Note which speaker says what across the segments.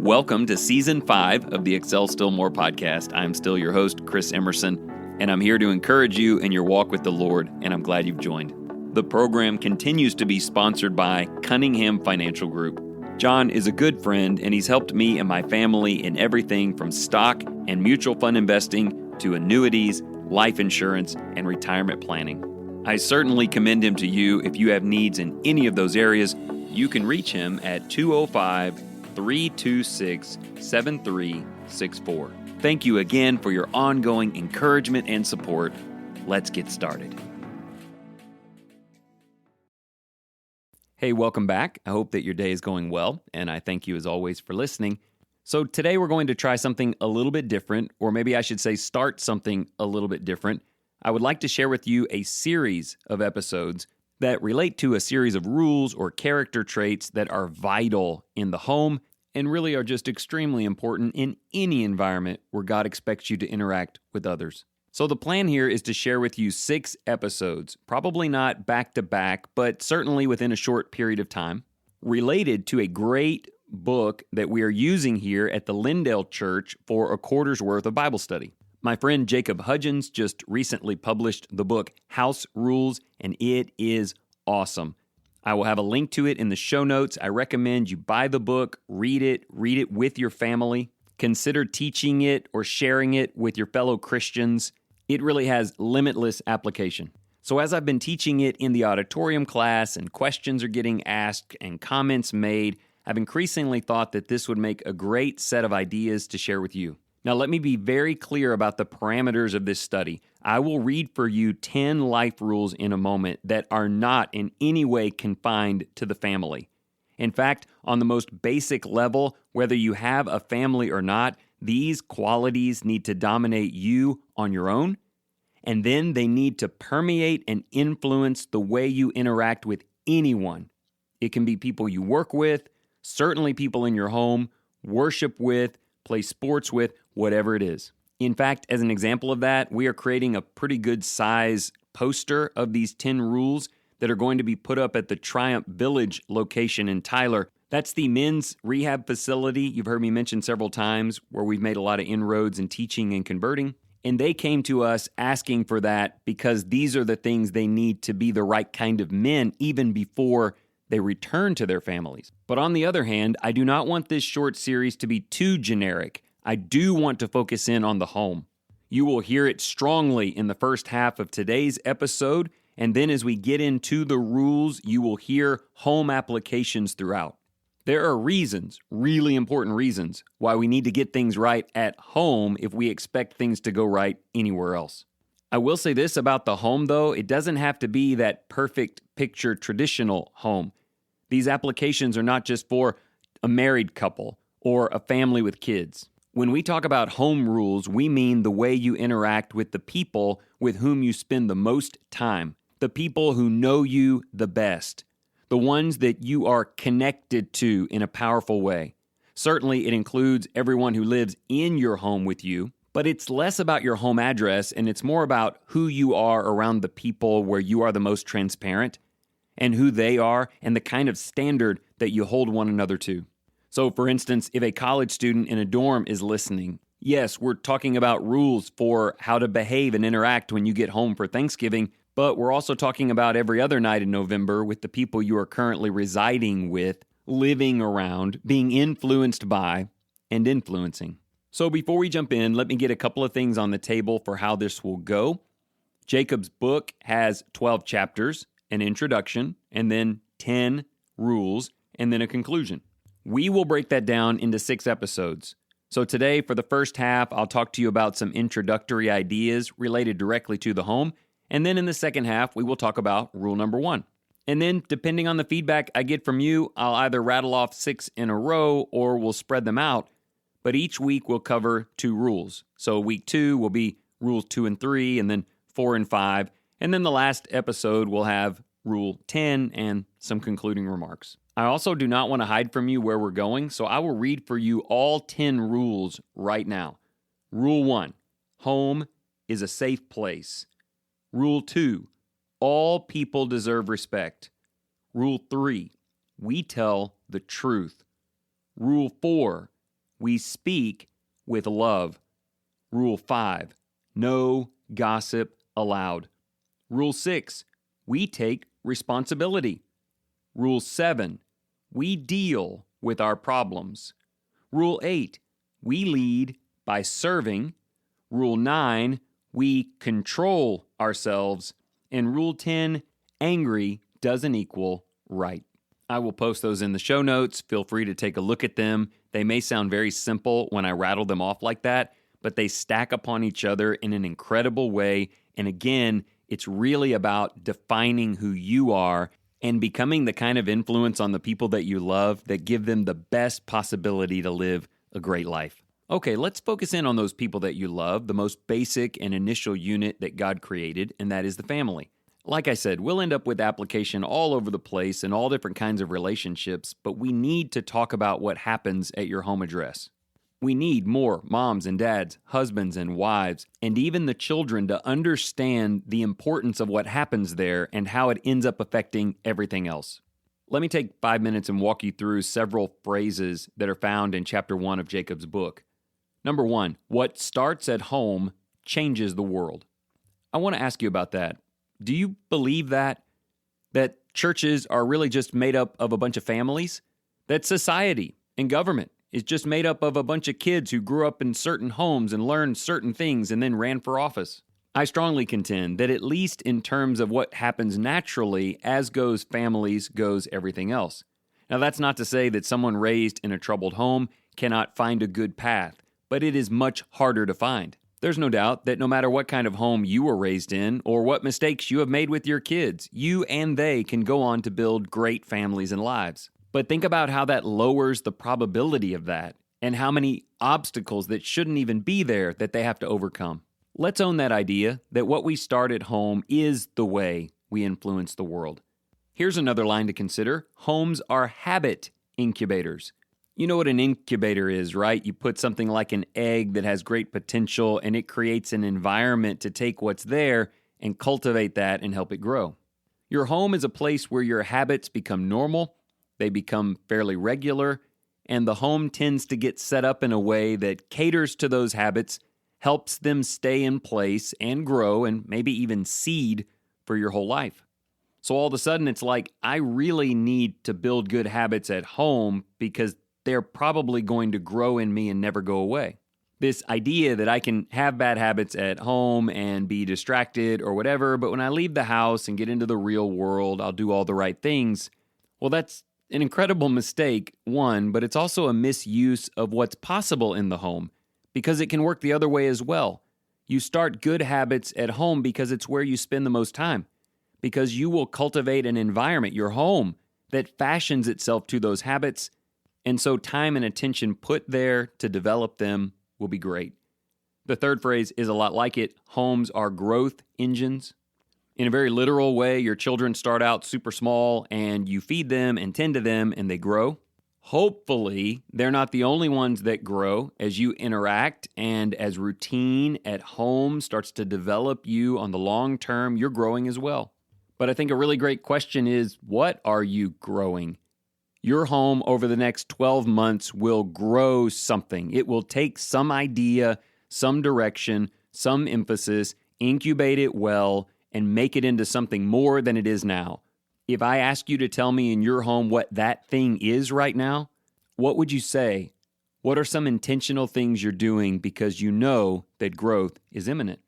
Speaker 1: Welcome to Season 5 of the Excel Still More podcast. I'm still your host, Chris Emerson, and I'm here to encourage you in your walk with the Lord, and I'm glad you've joined. The program continues to be sponsored by Cunningham Financial Group. John is a good friend, and he's helped me and my family in everything from stock and mutual fund investing to annuities, life insurance, and retirement planning. I certainly commend him to you. If you have needs in any of those areas, you can reach him at 205-326-7364. Thank you again for your ongoing encouragement and support. Let's get started. Hey, welcome back. I hope that your day is going well, and I thank you as always for listening. So today we're going to try something a little bit different, or maybe I should say start something a little bit different. I would like to share with you a series of episodes that relate to a series of rules or character traits that are vital in the home and really are just extremely important in any environment where God expects you to interact with others. So the plan here is to share with you 6 episodes, probably not back to back, but certainly within a short period of time, related to a great book that we are using here at the Lindale Church for a quarter's worth of Bible study. My friend Jacob Hudgens just recently published the book House Rules, and it is awesome. I will have a link to it in the show notes. I recommend you buy the book, read it with your family. Consider teaching it or sharing it with your fellow Christians. It really has limitless application. So as I've been teaching it in the auditorium class and questions are getting asked and comments made, I've increasingly thought that this would make a great set of ideas to share with you. Now, let me be very clear about the parameters of this study. I will read for you 10 life rules in a moment that are not in any way confined to the family. In fact, on the most basic level, whether you have a family or not, these qualities need to dominate you on your own, and then they need to permeate and influence the way you interact with anyone. It can be people you work with, certainly people in your home, worship with, play sports with, whatever it is. In fact, as an example of that, we are creating a pretty good size poster of these 10 rules that are going to be put up at the Triumph Village location in Tyler. That's the men's rehab facility you've heard me mention several times, where we've made a lot of inroads in teaching and converting. And they came to us asking for that because these are the things they need to be the right kind of men even before they return to their families. But on the other hand, I do not want this short series to be too generic. I do want to focus in on the home. You will hear it strongly in the first half of today's episode, and then as we get into the rules, you will hear home applications throughout. There are reasons, really important reasons, why we need to get things right at home if we expect things to go right anywhere else. I will say this about the home, though. It doesn't have to be that perfect picture traditional home. These applications are not just for a married couple or a family with kids. When we talk about home rules, we mean the way you interact with the people with whom you spend the most time, the people who know you the best, the ones that you are connected to in a powerful way. Certainly, it includes everyone who lives in your home with you, but it's less about your home address, and it's more about who you are around the people where you are the most transparent, and who they are, and the kind of standard that you hold one another to. So, for instance, if a college student in a dorm is listening, yes, we're talking about rules for how to behave and interact when you get home for Thanksgiving, but we're also talking about every other night in November with the people you are currently residing with, living around, being influenced by, and influencing. So before we jump in, let me get a couple of things on the table for how this will go. Jacob's book has 12 chapters, an introduction, and then 10 rules, and then a conclusion. We will break that down into 6 episodes. So today, for the first half, I'll talk to you about some introductory ideas related directly to the home, and then in the second half, we will talk about rule number 1. And then, depending on the feedback I get from you, I'll either rattle off 6 in a row or we'll spread them out, but each week we'll cover 2 rules. So week 2 will be rules 2 and 3, and then 4 and 5, and then the last episode will have rule 10 and some concluding remarks. I also do not want to hide from you where we're going, so I will read for you all 10 rules right now. Rule 1, home is a safe place. Rule 2, all people deserve respect. Rule 3, we tell the truth. Rule 4, we speak with love. Rule 5, no gossip allowed. Rule 6, we take responsibility. Rule 7, we deal with our problems. Rule 8, we lead by serving. Rule 9, we control ourselves. And Rule 10, angry doesn't equal right. I will post those in the show notes. Feel free to take a look at them. They may sound very simple when I rattle them off like that, but they stack upon each other in an incredible way. And again, it's really about defining who you are and becoming the kind of influence on the people that you love that give them the best possibility to live a great life. Okay, let's focus in on those people that you love, the most basic and initial unit that God created, and that is the family. Like I said, we'll end up with application all over the place and all different kinds of relationships, but we need to talk about what happens at your home address. We need more moms and dads, husbands and wives, and even the children to understand the importance of what happens there and how it ends up affecting everything else. Let me take 5 minutes and walk you through several phrases that are found in chapter 1 of Jacob's book. Number 1, what starts at home changes the world. I want to ask you about that. Do you believe that churches are really just made up of a bunch of families? That society and government is just made up of a bunch of kids who grew up in certain homes and learned certain things and then ran for office? I strongly contend that at least in terms of what happens naturally, as goes families, goes everything else. Now, that's not to say that someone raised in a troubled home cannot find a good path, but it is much harder to find. There's no doubt that no matter what kind of home you were raised in or what mistakes you have made with your kids, you and they can go on to build great families and lives. But think about how that lowers the probability of that and how many obstacles that shouldn't even be there that they have to overcome. Let's own that idea that what we start at home is the way we influence the world. Here's another line to consider. Homes are habit incubators. You know what an incubator is, right? You put something like an egg that has great potential and it creates an environment to take what's there and cultivate that and help it grow. Your home is a place where your habits become normal, they become fairly regular, and the home tends to get set up in a way that caters to those habits, helps them stay in place and grow and maybe even seed for your whole life. So all of a sudden it's like, I really need to build good habits at home because they're probably going to grow in me and never go away. This idea that I can have bad habits at home and be distracted or whatever, but when I leave the house and get into the real world, I'll do all the right things. Well, that's an incredible mistake, one, but it's also a misuse of what's possible in the home because it can work the other way as well. You start good habits at home because it's where you spend the most time, because you will cultivate an environment, your home, that fashions itself to those habits. And so time and attention put there to develop them will be great. The third phrase is a lot like it. Homes are growth engines. In a very literal way, your children start out super small and you feed them and tend to them and they grow. Hopefully, they're not the only ones that grow as you interact and as routine at home starts to develop you on the long term, you're growing as well. But I think a really great question is, what are you growing? Your home over the next 12 months will grow something. It will take some idea, some direction, some emphasis, incubate it well, and make it into something more than it is now. If I ask you to tell me in your home what that thing is right now, what would you say? What are some intentional things you're doing because you know that growth is imminent?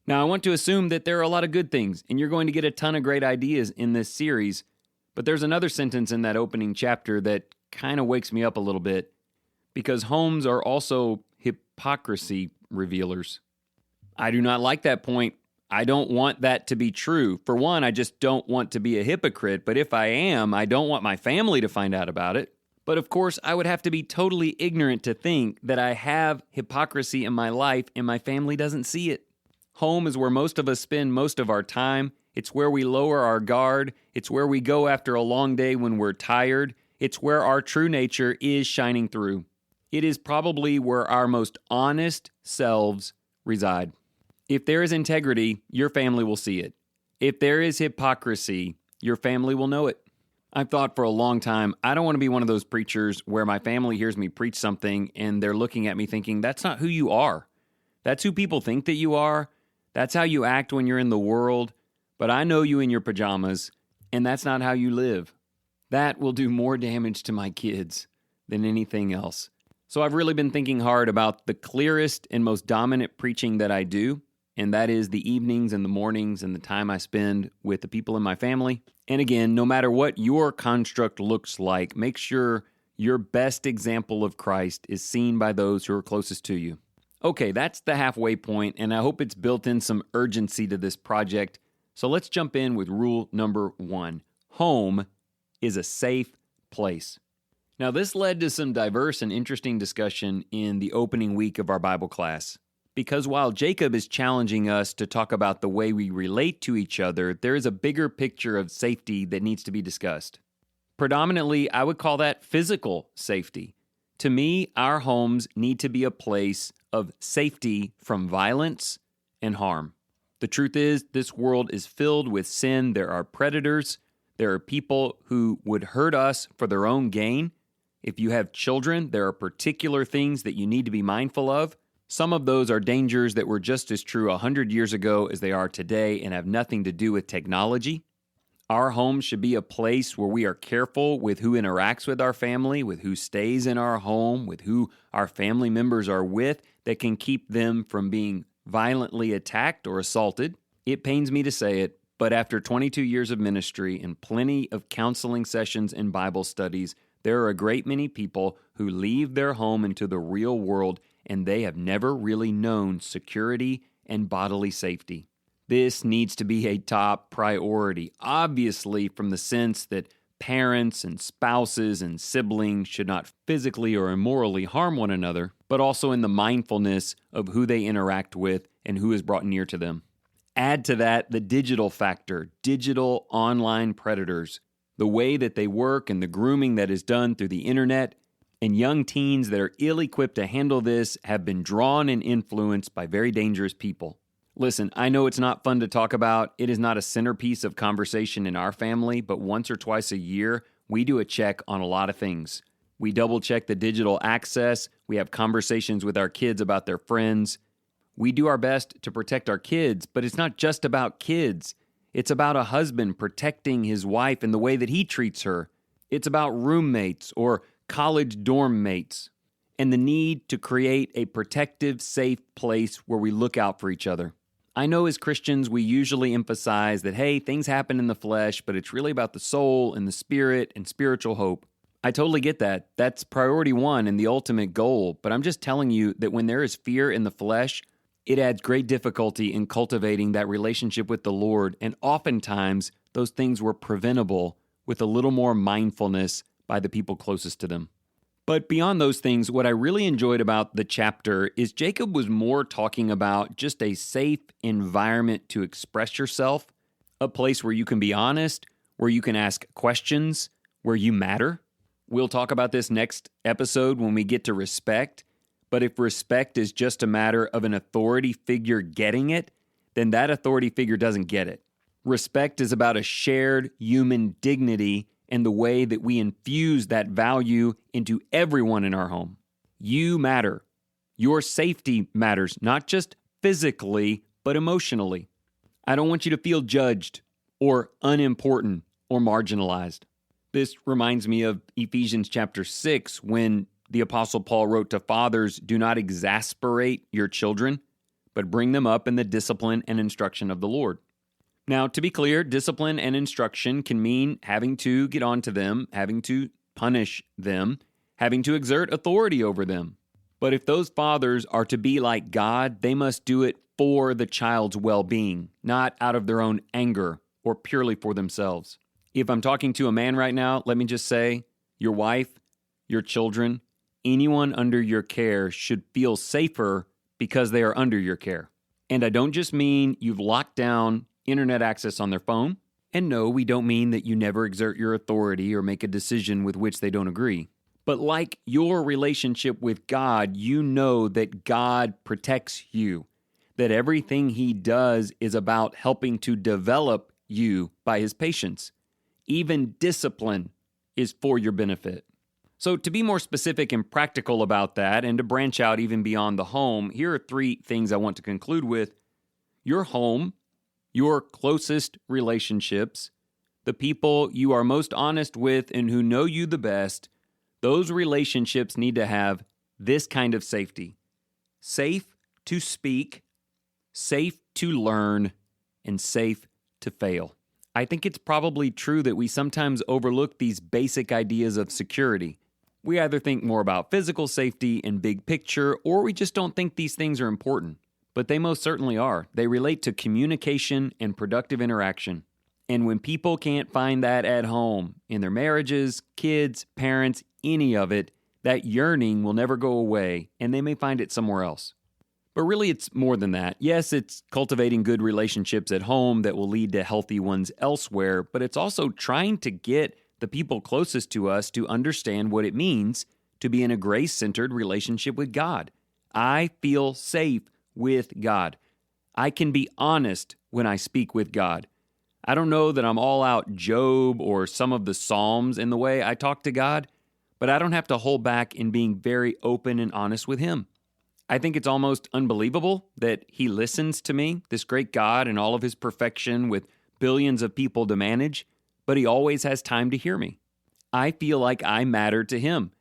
Speaker 1: Now, I want to assume that there are a lot of good things, and you're going to get a ton of great ideas in this series. But there's another sentence in that opening chapter that kind of wakes me up a little bit, because homes are also hypocrisy revealers. I do not like that point. I don't want that to be true. For one, I just don't want to be a hypocrite, but if I am, I don't want my family to find out about it. But of course, I would have to be totally ignorant to think that I have hypocrisy in my life and my family doesn't see it. Home is where most of us spend most of our time. It's where we lower our guard. It's where we go after a long day when we're tired. It's where our true nature is shining through. It is probably where our most honest selves reside. If there is integrity, your family will see it. If there is hypocrisy, your family will know it. I've thought for a long time, I don't want to be one of those preachers where my family hears me preach something and they're looking at me thinking, that's not who you are. That's who people think that you are. That's how you act when you're in the world. But I know you in your pajamas, and that's not how you live. That will do more damage to my kids than anything else. So I've really been thinking hard about the clearest and most dominant preaching that I do, and that is the evenings and the mornings and the time I spend with the people in my family. And again, no matter what your construct looks like, make sure your best example of Christ is seen by those who are closest to you. Okay, that's the halfway point, and I hope it's built in some urgency to this project. So let's jump in with rule number 1. Home is a safe place. Now, this led to some diverse and interesting discussion in the opening week of our Bible class. Because while Jacob is challenging us to talk about the way we relate to each other, there is a bigger picture of safety that needs to be discussed. Predominantly, I would call that physical safety. To me, our homes need to be a place of safety from violence and harm. The truth is, this world is filled with sin. There are predators. There are people who would hurt us for their own gain. If you have children, there are particular things that you need to be mindful of. Some of those are dangers that were just as true 100 years ago as they are today and have nothing to do with technology. Our home should be a place where we are careful with who interacts with our family, with who stays in our home, with who our family members are with, that can keep them from being violently attacked or assaulted. It pains me to say it, but after 22 years of ministry and plenty of counseling sessions and Bible studies, there are a great many people who leave their home into the real world and they have never really known security and bodily safety. This needs to be a top priority, obviously from the sense that parents and spouses and siblings should not physically or immorally harm one another, but also in the mindfulness of who they interact with and who is brought near to them. Add to that the digital factor, digital online predators, the way that they work and the grooming that is done through the internet, and young teens that are ill-equipped to handle this have been drawn and influenced by very dangerous people. Listen, I know it's not fun to talk about. It is not a centerpiece of conversation in our family, but once or twice a year, we do a check on a lot of things. We double-check the digital access. We have conversations with our kids about their friends. We do our best to protect our kids, but it's not just about kids. It's about a husband protecting his wife in the way that he treats her. It's about roommates or college dorm mates and the need to create a protective, safe place where we look out for each other. I know as Christians, we usually emphasize that, hey, things happen in the flesh, but it's really about the soul and the spirit and spiritual hope. I totally get that. That's priority 1 and the ultimate goal. But I'm just telling you that when there is fear in the flesh, it adds great difficulty in cultivating that relationship with the Lord. And oftentimes, those things were preventable with a little more mindfulness by the people closest to them. But beyond those things, what I really enjoyed about the chapter is Jacob was more talking about just a safe environment to express yourself, a place where you can be honest, where you can ask questions, where you matter. We'll talk about this next episode when we get to respect. But if respect is just a matter of an authority figure getting it, then that authority figure doesn't get it. Respect is about a shared human dignity and the way that we infuse that value into everyone in our home. You matter. Your safety matters, not just physically, but emotionally. I don't want you to feel judged or unimportant or marginalized. This reminds me of Ephesians chapter 6, when the Apostle Paul wrote to fathers, do not exasperate your children, but bring them up in the discipline and instruction of the Lord. Now, to be clear, discipline and instruction can mean having to get on to them, having to punish them, having to exert authority over them. But if those fathers are to be like God, they must do it for the child's well-being, not out of their own anger or purely for themselves. If I'm talking to a man right now, let me just say, your wife, your children, anyone under your care should feel safer because they are under your care. And I don't just mean you've locked down internet access on their phone. And no, we don't mean that you never exert your authority or make a decision with which they don't agree. But like your relationship with God, you know that God protects you, that everything He does is about helping to develop you by His patience. Even discipline is for your benefit. So to be more specific and practical about that, and to branch out even beyond the home, here are 3 things I want to conclude with. Your home, your closest relationships, the people you are most honest with and who know you the best, those relationships need to have this kind of safety. Safe to speak, safe to learn, and safe to fail. I think it's probably true that we sometimes overlook these basic ideas of security. We either think more about physical safety and big picture, or we just don't think these things are important. But they most certainly are. They relate to communication and productive interaction. And when people can't find that at home, in their marriages, kids, parents, any of it, that yearning will never go away, and they may find it somewhere else. But really, it's more than that. Yes, it's cultivating good relationships at home that will lead to healthy ones elsewhere, but it's also trying to get the people closest to us to understand what it means to be in a grace-centered relationship with God. I feel safe with God. I can be honest when I speak with God. I don't know that I'm all out Job or some of the Psalms in the way I talk to God, but I don't have to hold back in being very open and honest with Him. I think it's almost unbelievable that He listens to me, this great God and all of His perfection with billions of people to manage, but He always has time to hear me. I feel like I matter to Him.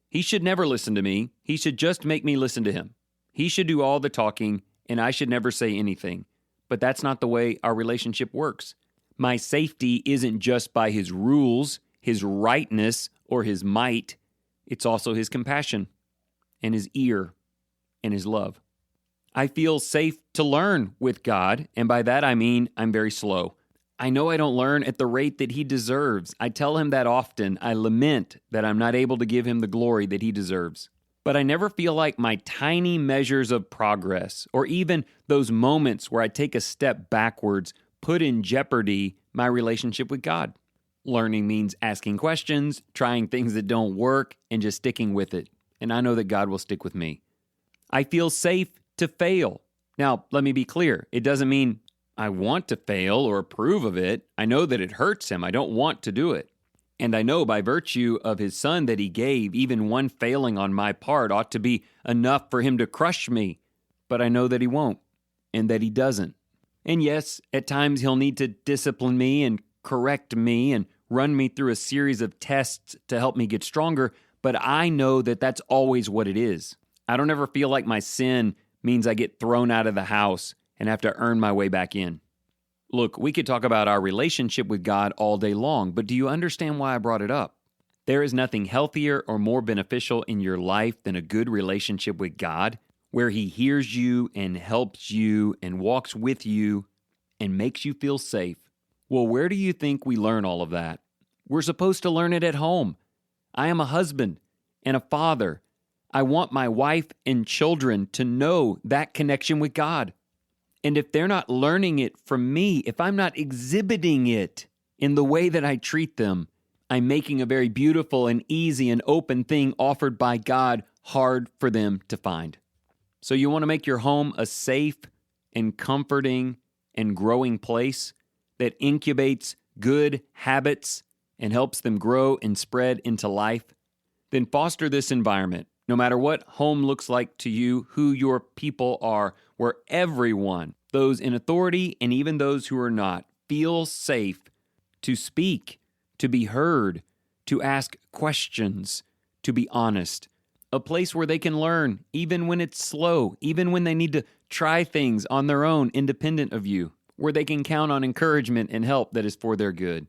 Speaker 1: He should never listen to me. He should just make me listen to Him. He should do all the talking, and I should never say anything. But that's not the way our relationship works. My safety isn't just by His rules, His rightness, or His might. It's also His compassion, and His ear, and His love. I feel safe to learn with God, and by that I mean I'm very slow. I know I don't learn at the rate that He deserves. I tell Him that often. I lament that I'm not able to give Him the glory that He deserves. But I never feel like my tiny measures of progress, or even those moments where I take a step backwards, put in jeopardy my relationship with God. Learning means asking questions, trying things that don't work, and just sticking with it. And I know that God will stick with me. I feel safe to fail. Now, let me be clear. It doesn't mean I want to fail or approve of it. I know that it hurts Him. I don't want to do it. And I know by virtue of His Son that He gave, even one failing on my part ought to be enough for Him to crush me. But I know that He won't, and that He doesn't. And yes, at times He'll need to discipline me and correct me and run me through a series of tests to help me get stronger, but I know that that's always what it is. I don't ever feel like my sin means I get thrown out of the house and have to earn my way back in. Look, we could talk about our relationship with God all day long, but do you understand why I brought it up? There is nothing healthier or more beneficial in your life than a good relationship with God, where He hears you and helps you and walks with you and makes you feel safe. Well, where do you think we learn all of that? We're supposed to learn it at home. I am a husband and a father. I want my wife and children to know that connection with God. And if they're not learning it from me, if I'm not exhibiting it in the way that I treat them, I'm making a very beautiful and easy and open thing offered by God hard for them to find. So you want to make your home a safe and comforting and growing place that incubates good habits and helps them grow and spread into life? Then foster this environment, no matter what home looks like to you, who your people are, where everyone, those in authority and even those who are not, feel safe to speak, to be heard, to ask questions, to be honest. A place where they can learn, even when it's slow, even when they need to try things on their own, independent of you, where they can count on encouragement and help that is for their good.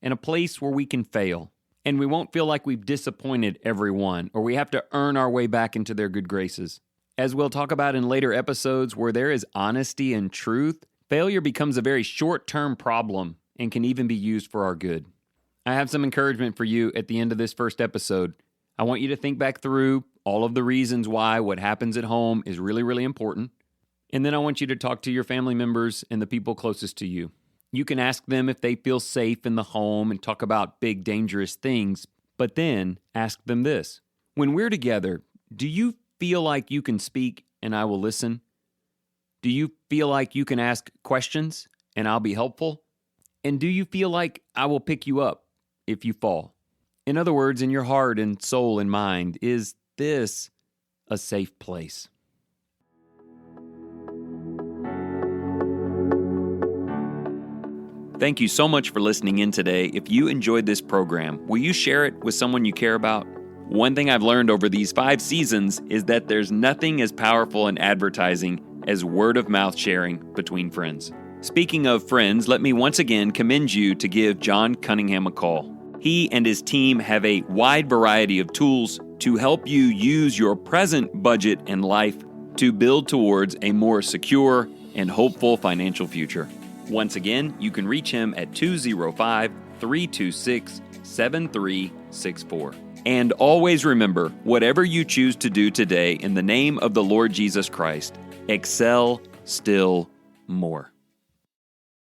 Speaker 1: And a place where we can fail, and we won't feel like we've disappointed everyone, or we have to earn our way back into their good graces. As we'll talk about in later episodes, where there is honesty and truth, failure becomes a very short-term problem and can even be used for our good. I have some encouragement for you at the end of this first episode. I want you to think back through all of the reasons why what happens at home is really, really important. And then I want you to talk to your family members and the people closest to you. You can ask them if they feel safe in the home and talk about big, dangerous things, but then ask them this. When we're together, do you feel like you can speak and I will listen? Do you feel like you can ask questions and I'll be helpful? And do you feel like I will pick you up if you fall? In other words, in your heart and soul and mind, is this a safe place? Thank you so much for listening in today. If you enjoyed this program, will you share it with someone you care about? One thing I've learned over these 5 seasons is that there's nothing as powerful in advertising as word-of-mouth sharing between friends. Speaking of friends, let me once again commend you to give John Cunningham a call. He and his team have a wide variety of tools to help you use your present budget and life to build towards a more secure and hopeful financial future. Once again, you can reach him at 205-326-7364. And always remember, whatever you choose to do today in the name of the Lord Jesus Christ, excel still more.